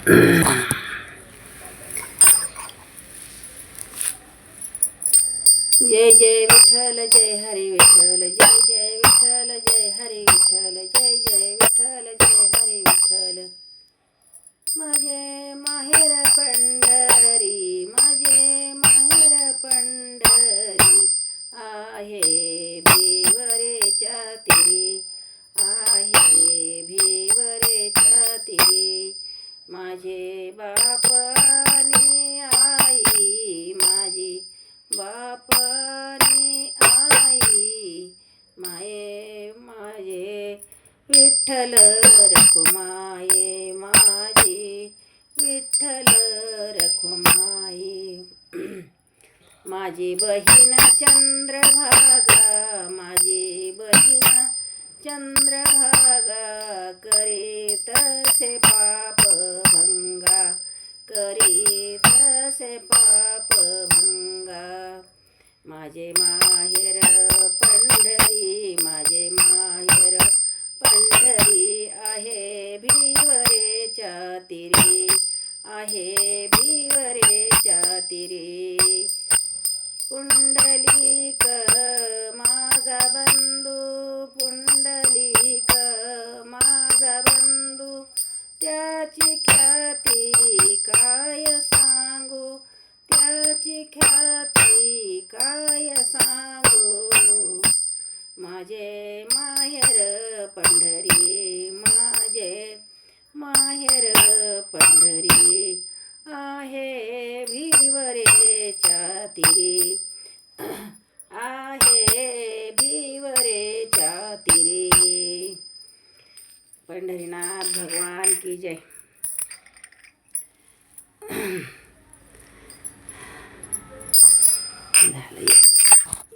जय जय विठ्ठल जय हरी विठ्ठल जय जय विठ्ठल जय हरी विठ्ठल जय जय विठ्ठल जय हरी विठ्ठल. माझे माहेर पंढरी माझे माहेर पंढरी आहे भिवरेच्या तिरी आहे भिवरेच्या तिरी. माझे बाप आणि आई माझी बाप आणि आई माये माझे विठ्ठल रखुमाये माझी विठ्ठल रखुमाये. माझी बहीण चंद्रभागा माझी बहीण चंद्रभागा करीत से पाप भंगा करीत से पाप भंगा. माझे माहेर पंढरी माझे माहेर पंढरी आहे भिवरेच्या तिरी आहे भिवरेच्या तिरी. पुंडलिक माझा बंधू पुंडलिक माझा बंधू त्याची ख्याती काय सांगू त्याची ख्याती काय सांगू. माझे माहेर पंढरी माझे माहेर पंढरी आहे भिवरेच्या तिरी आहे भिवरेच्या तिरी. पंढरीनाथ भगवान की जय. झालं.